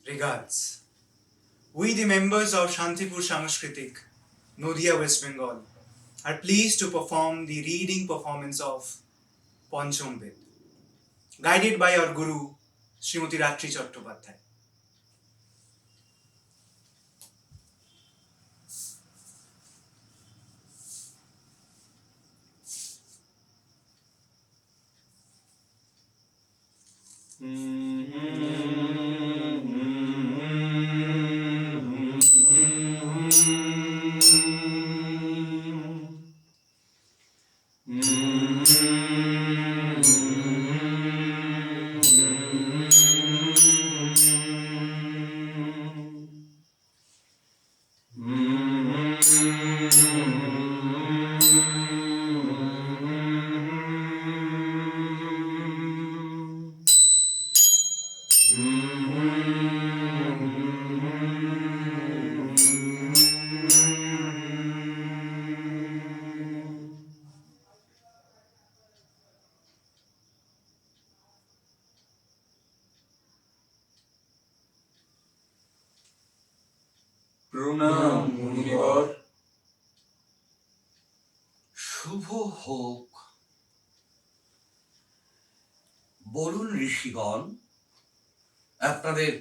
Regards. We, the members of Shantipur Sanskritik, Nodia, West Bengal, are pleased to perform the reading performance of Pancham Ved, guided by our Guru, Srimati Ratri Chattopadhyay. প্রণাম মুনিবর। শুভ হোক। বলুন ঋষিগণ, আপনাদের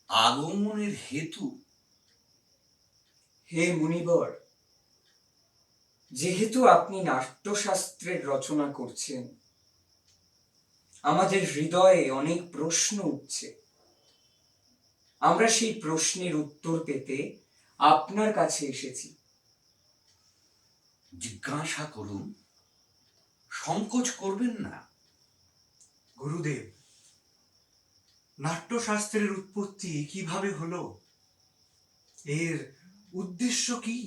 আগমনের হেতু? হে মুনিবর, যেহেতু আপনি নাট্যশাস্ত্রের রচনা করছেন, আমাদের হৃদয়ে অনেক প্রশ্ন উঠছে। আমরা সেই প্রশ্নের উত্তর পেতে আপনার কাছে এসেছি। জিজ্ঞাসা করুন, সংকোচ করবেন না। গুরুদেব, নাট্যশাস্ত্রের উৎপত্তি কিভাবে হলো? এর উদ্দেশ্য কি?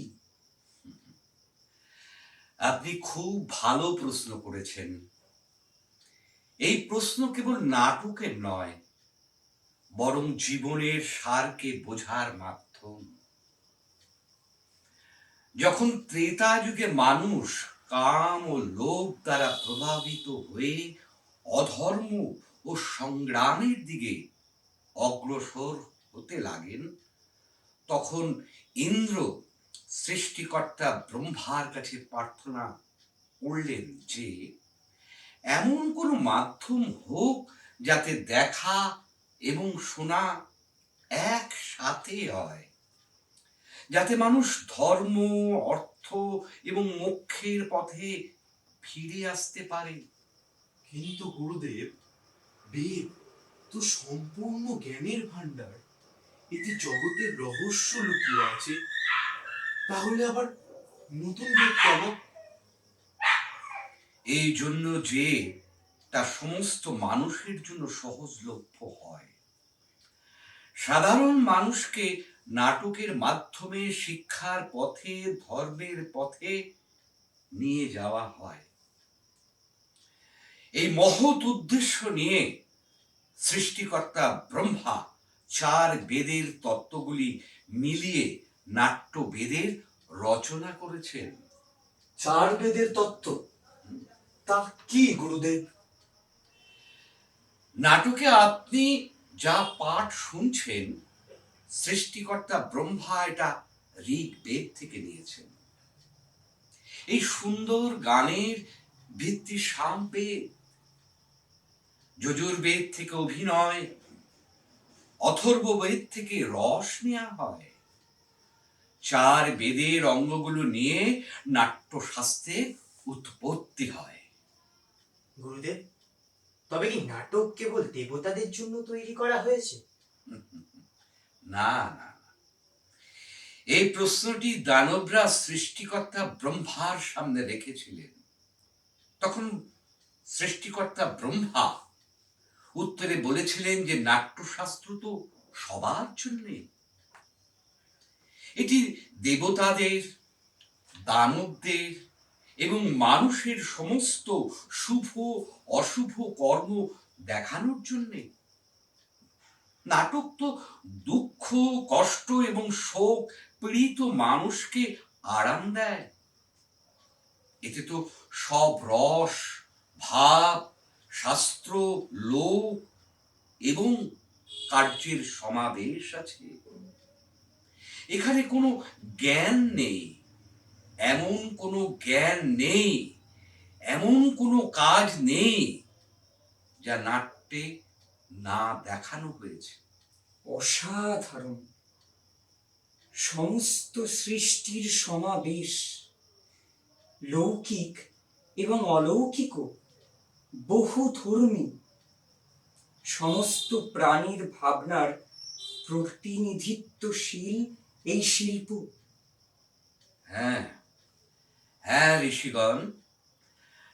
আপনি খুব ভালো প্রশ্ন করেছেন। এই প্রশ্ন কেবল নাটকের নয়, বরং জীবনের সারকে বোঝার মাধ্যম। যখন ত্রেতা যুগে মানুষ কাম ও লোভ দ্বারা প্রভাবিত হয়ে অধর্ম ও সংগ্রামের দিকে অগ্রসর হতে লাগেন, তখন ইন্দ্র সৃষ্টিকর্তা ব্রহ্মার কাছে প্রার্থনা করলেন যে এমন কোনো মাধ্যম হোক যাতে দেখা এবং শোনা একসাথে হয়, যাতে মানুষ ধর্ম, অর্থ এবং মোক্ষের পথে ফিরে আসতে পারে। কিন্তু গুরুদেব, বেদ তো সম্পূর্ণ জ্ঞানের ভান্ডার, এতে জগতের রহস্য লুকিয়ে আছে। তাহলে আবার নতুন বেদ কেন? এই জন্য যে তা সমস্ত মানুষের জন্য সহজলভ্য হয়। সাধারণ মানুষকে নাটকের মাধ্যমে শিক্ষার পথে, ধর্মের পথে নিয়ে যাওয়া হয়। এই মহৎ উদ্দেশ্য নিয়ে সৃষ্টিকর্তা ব্রহ্মা 4 বেদের তত্ত্বগুলি মিলিয়ে নাট্য বেদের রচনা করেছেন। 4 বেদের তত্ত্ব? তা কি গুরুদেব? নাটকে আপনি যা পাঠ শুনছেন, সৃষ্টিকর্তা ব্রহ্মা এটা ঋগ্বেদ থেকে নিয়েছেন। এই সুন্দর গানের ভিত্তি সামবেদ। যজুর্বেদ থেকে অভিনয়, অথর্ববেদ থেকে রস নেওয়া হয়। 4 বেদের অঙ্গগুলো নিয়ে নাট্যশাস্ত্রের উৎপত্তি হয়। গুরুদেব, তবে কি নাটক কেবল দেবতাদের জন্য তৈরি করা হয়েছে? না না, এই প্রশ্নটি দানবরা সৃষ্টিকর্তা ব্রহ্মার সামনে রেখেছিলেন। তখন সৃষ্টিকর্তা ব্রহ্মা উত্তরে বলেছিলেন যে নাট্যশাস্ত্র তো সবার জন্যে। এটি দেবতাদের, দানবদের এবং মানুষের সমস্ত শুভ অশুভ কর্ম দেখানোর জন্যে। নাটক তো দুঃখ, কষ্ট এবং শোক পীড়িত মানুষকে আরাম দেয়। এতে তো সব রস, ভাব, শাস্ত্র, লোক এবং কার্যের সমাবেশ আছে। এখানে কোনো জ্ঞান নেই, এমন কোনো জ্ঞান নেই, এমন কোনো কাজ নেই যা নাট্যে না দেখানো হয়েছে। অসাধারণ সমস্ত সৃষ্টির সমাবেশ, লৌকিক এবং অলৌকিকও, বহু ধর্মী, সমস্ত প্রাণীর ভাবনার প্রতিনিধিত্বশীল এই শিল্প। হ্যাঁ হ্যাঁ ঋষিগণ,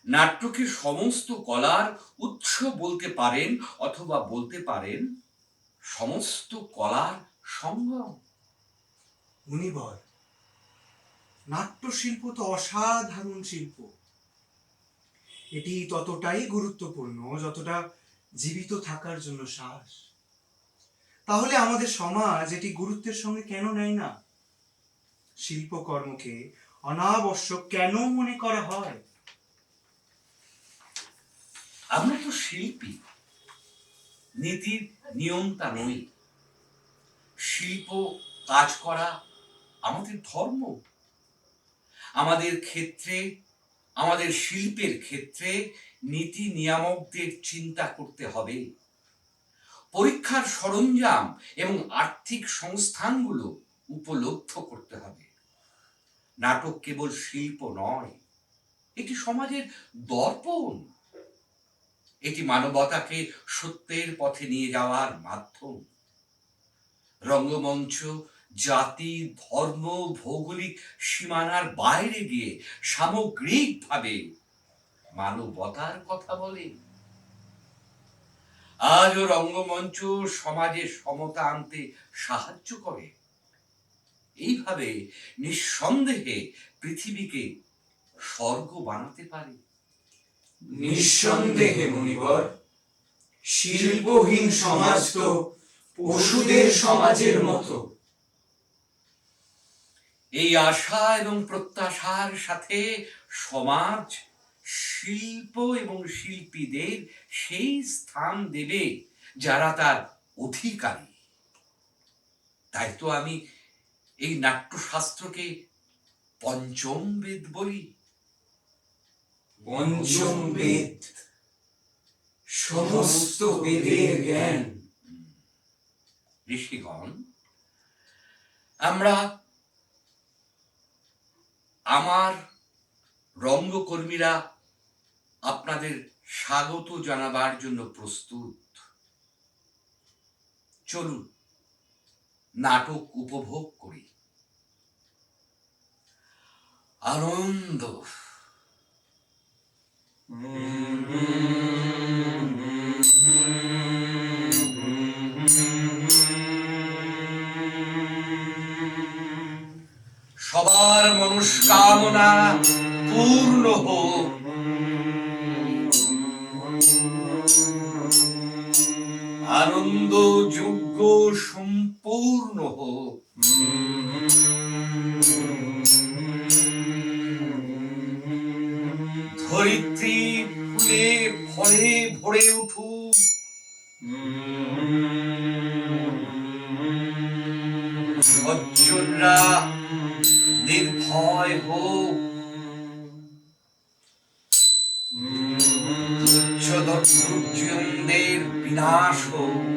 নাট্যকে সমস্ত কলার উৎস বলতে পারেন, অথবা বলতে পারেন সমস্ত কলার সঙ্গম। মুনিবর, নাট্যশিল্প তো অসাধারণ শিল্প। এটি ততটাই গুরুত্বপূর্ণ যতটা জীবিত থাকার জন্য শ্বাস। তাহলে আমাদের সমাজ এটি গুরুত্বের সঙ্গে কেন নেয় না? শিল্পকর্মকে অনাবশ্যক কেন মনে করা হয়? আমরা তো শিল্পী, নীতির নিয়ন্তা নই। শিল্প কাজ করা আমাদের ধর্ম। আমাদের ক্ষেত্রে, আমাদের শিল্পের ক্ষেত্রে নীতি নিয়ামকদের চিন্তা করতে হবে। পরীক্ষার সরঞ্জাম এবং আর্থিক সংস্থানগুলো উপলব্ধ করতে হবে। নাটক কেবল শিল্প নয়, এটি সমাজের দর্পণ। এটি মানবতাকে সত্যের পথে নিয়ে যাওয়ার মাধ্যম। রঙ্গমঞ্চ জাতি, ধর্ম, ভৌগোলিক সীমানার বাইরে গিয়ে সামগ্রিকভাবে মানবতার কথা বলে। আজও রঙ্গমঞ্চ সমাজে সমতা আনতে সাহায্য করে। এইভাবে নিঃসন্দেহে পৃথিবীকে স্বর্গ বানাতে পারে। নিঃসন্দেহে মুনিবর, শিল্পহীন সমাজ তো পশুদের সমাজের মতো। এই আশা এবং প্রত্যাশার সাথে সমাজ শিল্প এবং শিল্পীদের সেই স্থান দেবে যারা তার অধিকারী। তাই তো আমি এই নাট্যশাস্ত্রকে পঞ্চম বেদ বলি। পঞ্চম বেদ, সমস্ত বেদের জ্ঞান। ঋষিগণ, আমরা আমার রঙ্গকর্মীরা আপনাদের স্বাগত জানাবার জন্য প্রস্তুত। চলুন নাটক উপভোগ করি। আনন্দ। সবার মনস্কামনা পূর্ণ হোক। আনন্দ যজ্ঞ সম্পূর্ণ হোক। ধরিত্রী ফুলে ফলে ভরে উঠুক। সজ্জনরা নির্ভয় হোক। তুচ্ছ দুর্জনদের বিনাশ হোক।